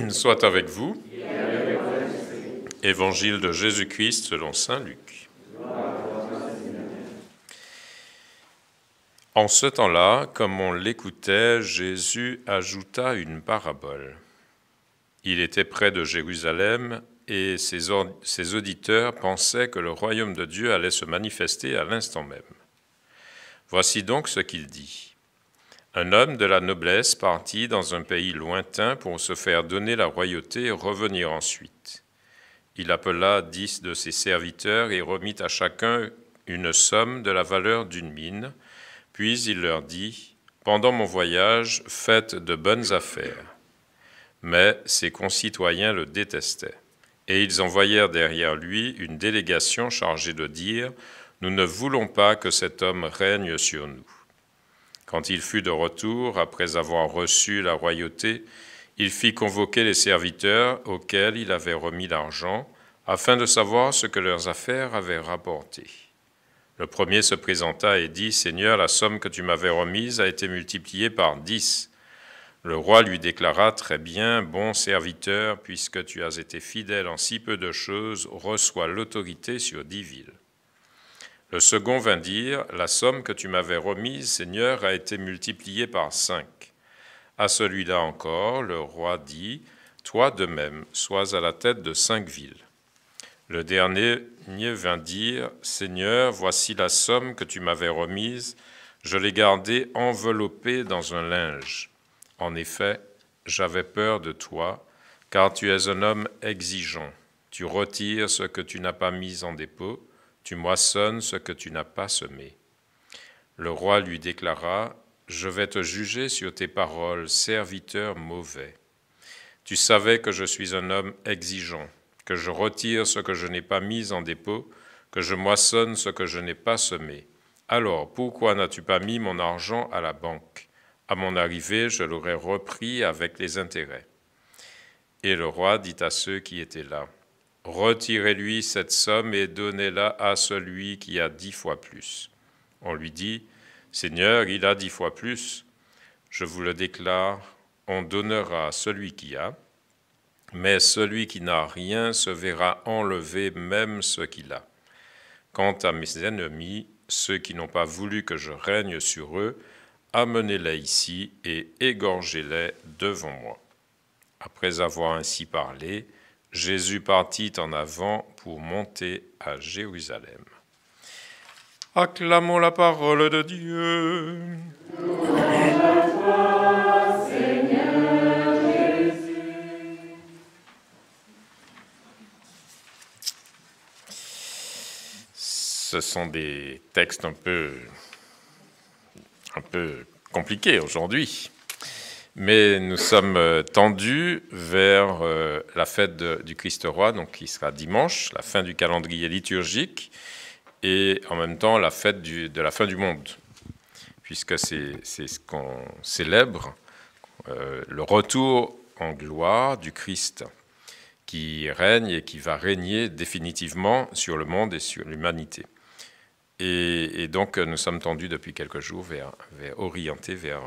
Soit avec vous. Évangile de Jésus-Christ selon saint Luc. En ce temps-là, comme on l'écoutait, Jésus ajouta une parabole. Il était près de Jérusalem et ses auditeurs pensaient que le royaume de Dieu allait se manifester à l'instant même. Voici donc ce qu'il dit. Un homme de la noblesse partit dans un pays lointain pour se faire donner la royauté et revenir ensuite. Il appela 10 de ses serviteurs et remit à chacun une somme de la valeur d'une mine. Puis il leur dit, « Pendant mon voyage, faites de bonnes affaires. » Mais ses concitoyens le détestaient. Et ils envoyèrent derrière lui une délégation chargée de dire, « Nous ne voulons pas que cet homme règne sur nous. » Quand il fut de retour, après avoir reçu la royauté, il fit convoquer les serviteurs auxquels il avait remis l'argent, afin de savoir ce que leurs affaires avaient rapporté. Le premier se présenta et dit, « Seigneur, la somme que tu m'avais remise a été multipliée par 10. » Le roi lui déclara, « Très bien, bon serviteur, puisque tu as été fidèle en si peu de choses, reçois l'autorité sur 10 villes. » Le second vint dire, « La somme que tu m'avais remise, Seigneur, a été multipliée par 5. » À celui-là encore, le roi dit, « Toi de même, sois à la tête de 5 villes. » Le dernier vint dire, « Seigneur, voici la somme que tu m'avais remise, je l'ai gardée enveloppée dans un linge. En effet, j'avais peur de toi, car tu es un homme exigeant. Tu retires ce que tu n'as pas mis en dépôt, tu moissonnes ce que tu n'as pas semé. » Le roi lui déclara, « Je vais te juger sur tes paroles, serviteur mauvais. Tu savais que je suis un homme exigeant, que je retire ce que je n'ai pas mis en dépôt, que je moissonne ce que je n'ai pas semé. Alors, pourquoi n'as-tu pas mis mon argent à la banque? À mon arrivée, je l'aurais repris avec les intérêts. » Et le roi dit à ceux qui étaient là, « Retirez-lui cette somme et donnez-la à celui qui a 10 fois plus. » On lui dit, « Seigneur, il a 10 fois plus. » Je vous le déclare, on donnera à celui qui a, mais celui qui n'a rien se verra enlever même ce qu'il a. Quant à mes ennemis, ceux qui n'ont pas voulu que je règne sur eux, amenez-les ici et égorgez-les devant moi. » Après avoir ainsi parlé, Jésus partit en avant pour monter à Jérusalem. Acclamons la parole de Dieu. Louange à toi, Seigneur Jésus. Ce sont des textes un peu compliqués aujourd'hui. Mais nous sommes tendus vers la fête du Christ roi, donc qui sera dimanche, la fin du calendrier liturgique, et en même temps la fête de la fin du monde, puisque c'est ce qu'on célèbre, le retour en gloire du Christ, qui règne et qui va régner définitivement sur le monde et sur l'humanité. Et donc, nous sommes tendus depuis quelques jours orientés vers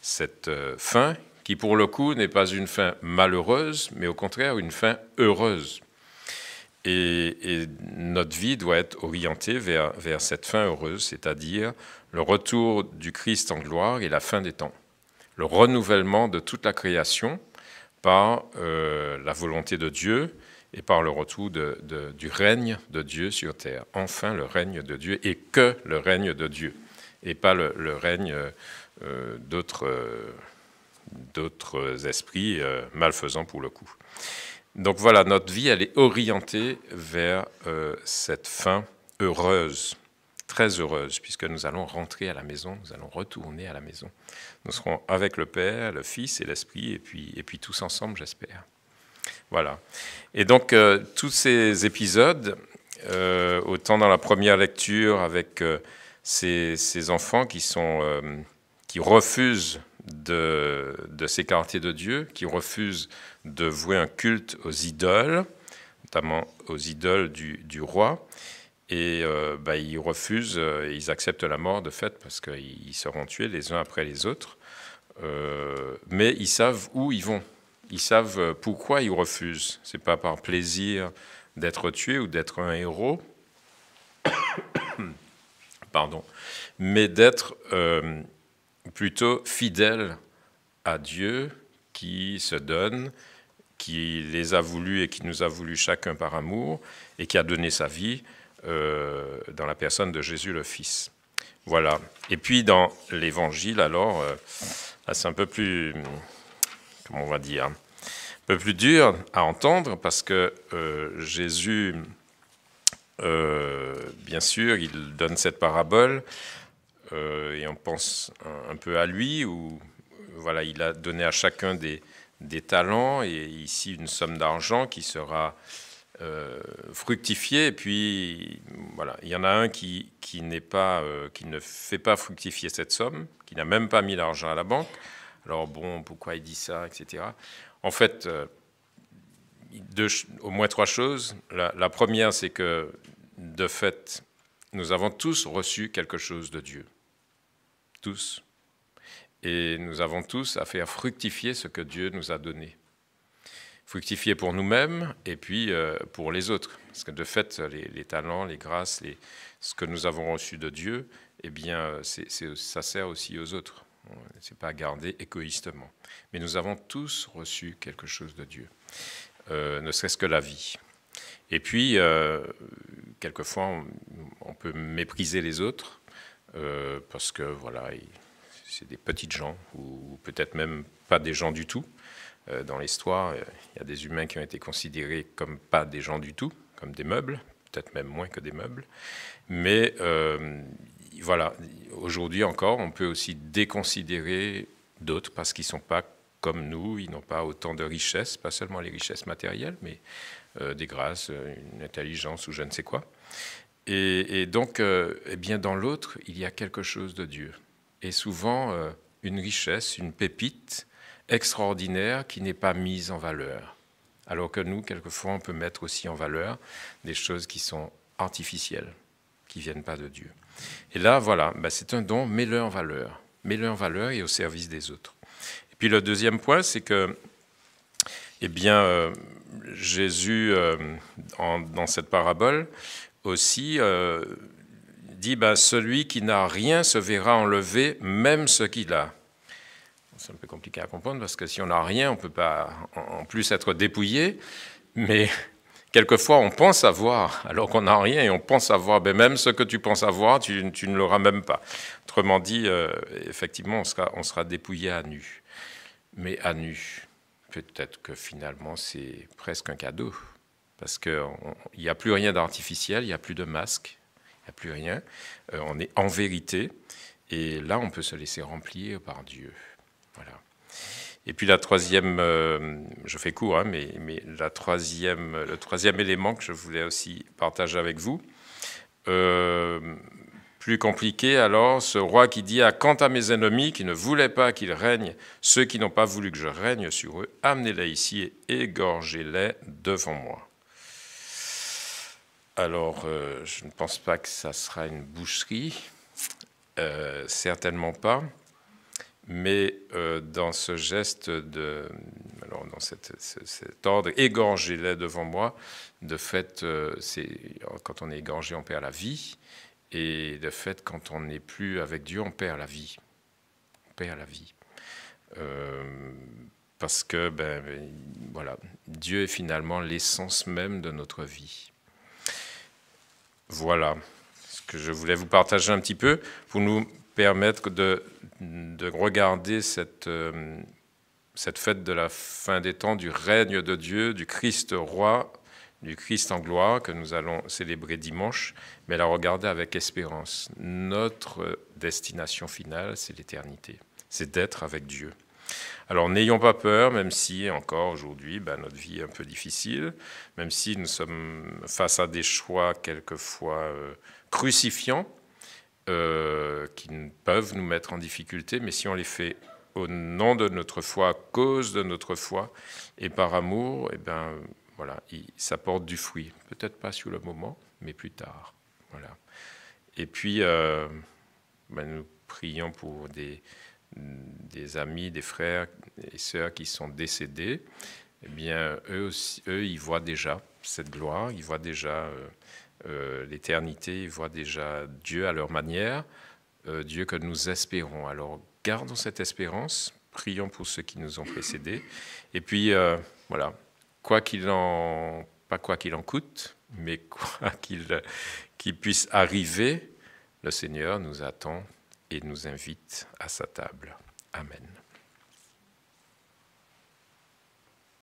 cette fin, qui pour le coup n'est pas une fin malheureuse, mais au contraire une fin heureuse. Et notre vie doit être orientée vers cette fin heureuse, c'est-à-dire le retour du Christ en gloire et la fin des temps. Le renouvellement de toute la création par la volonté de Dieu, et par le retour du règne de Dieu sur terre. Enfin, le règne de Dieu, et que le règne de Dieu, et pas le règne d'autres esprits malfaisants pour le coup. Donc voilà, notre vie, elle est orientée vers cette fin heureuse, très heureuse, puisque nous allons rentrer à la maison, nous allons retourner à la maison. Nous serons avec le Père, le Fils et l'Esprit, et puis tous ensemble, j'espère. Voilà. Et donc, tous ces épisodes, autant dans la première lecture avec ces enfants qui refusent de s'écarter de Dieu, qui refusent de vouer un culte aux idoles, notamment aux idoles du roi, et ils refusent, ils acceptent la mort de fait, parce qu'ils seront tués les uns après les autres, mais ils savent où ils vont. ils savent pourquoi ils refusent. Ce n'est pas par plaisir d'être tué ou d'être un héros, pardon, mais d'être plutôt fidèle à Dieu qui se donne, qui les a voulus et qui nous a voulu chacun par amour et qui a donné sa vie dans la personne de Jésus le Fils. Voilà. Et puis dans l'Évangile, alors, là, c'est un peu plus, comment on va dire, un peu plus dur à entendre parce que Jésus, bien sûr, il donne cette parabole et on pense un peu à lui où voilà, il a donné à chacun des talents et ici une somme d'argent qui sera fructifiée. Et puis voilà, il y en a un qui ne fait pas fructifier cette somme, qui n'a même pas mis l'argent à la banque. Alors bon, pourquoi il dit ça, etc. En fait, au moins trois choses. La première, c'est que de fait, nous avons tous reçu quelque chose de Dieu. Tous. Et nous avons tous à faire fructifier ce que Dieu nous a donné. Fructifier pour nous-mêmes et puis pour les autres. Parce que de fait, les talents, les grâces, ce que nous avons reçu de Dieu, eh bien, ça sert aussi aux autres. Ce n'est pas à garder égoïstement. Mais nous avons tous reçu quelque chose de Dieu, ne serait-ce que la vie. Et puis, quelquefois, on peut mépriser les autres parce que, voilà, c'est des petites gens, ou peut-être même pas des gens du tout. Dans l'histoire, il y a des humains qui ont été considérés comme pas des gens du tout, comme des meubles, peut-être même moins que des meubles. Mais voilà, aujourd'hui encore, on peut aussi déconsidérer d'autres parce qu'ils ne sont pas comme nous, ils n'ont pas autant de richesses, pas seulement les richesses matérielles, mais des grâces, une intelligence ou je ne sais quoi. Et donc, eh bien, dans l'autre, il y a quelque chose de Dieu. Et souvent, une richesse, une pépite extraordinaire qui n'est pas mise en valeur. Alors que nous, quelquefois, on peut mettre aussi en valeur des choses qui sont artificielles, qui ne viennent pas de Dieu. Et là, voilà, c'est un don, mets-le en valeur. Mets-le en valeur et au service des autres. Et puis le deuxième point, c'est que, eh bien, Jésus, dans cette parabole, aussi dit celui qui n'a rien se verra enlever même ce qu'il a. C'est un peu compliqué à comprendre parce que si on n'a rien, on ne peut pas en plus être dépouillé, mais quelquefois on pense avoir alors qu'on n'a rien et on pense avoir, même ce que tu penses avoir, tu ne l'auras même pas. Autrement dit, effectivement, on sera dépouillé à nu. Mais à nu, peut-être que finalement c'est presque un cadeau. Parce qu'il n'y a plus rien d'artificiel, il n'y a plus de masque, il n'y a plus rien. On est en vérité, et là, on peut se laisser remplir par Dieu. Voilà. Et puis la troisième, je fais court, mais le troisième élément que je voulais aussi partager avec vous, plus compliqué alors, ce roi qui dit « Ah, quant à mes ennemis qui ne voulaient pas qu'ils règnent, ceux qui n'ont pas voulu que je règne sur eux, amenez-les ici et égorgez-les devant moi. » Alors, je ne pense pas que ça sera une boucherie, certainement pas, mais dans ce geste alors dans cet ordre, égorgez-les devant moi, de fait, quand on est égorgé, on perd la vie, et de fait, quand on n'est plus avec Dieu, on perd la vie. On perd la vie. Parce que, voilà, Dieu est finalement l'essence même de notre vie. Voilà ce que je voulais vous partager un petit peu pour nous permettre de regarder cette fête de la fin des temps, du règne de Dieu, du Christ roi, du Christ en gloire que nous allons célébrer dimanche, mais la regarder avec espérance. Notre destination finale, c'est l'éternité, c'est d'être avec Dieu. Alors n'ayons pas peur, même si encore aujourd'hui, notre vie est un peu difficile, même si nous sommes face à des choix quelquefois crucifiants, qui peuvent nous mettre en difficulté, mais si on les fait au nom de notre foi, à cause de notre foi, et par amour, voilà, ça porte du fruit. Peut-être pas sur le moment, mais plus tard. Voilà. Et puis, nous prions pour des amis, des frères et sœurs qui sont décédés, eh bien, eux aussi, ils voient déjà cette gloire, ils voient déjà l'éternité, ils voient déjà Dieu à leur manière, Dieu que nous espérons. Alors, gardons cette espérance, prions pour ceux qui nous ont précédés, et puis, voilà, pas quoi qu'il en coûte, mais quoi qu'il puisse arriver, le Seigneur nous attend et nous invite à sa table. Amen.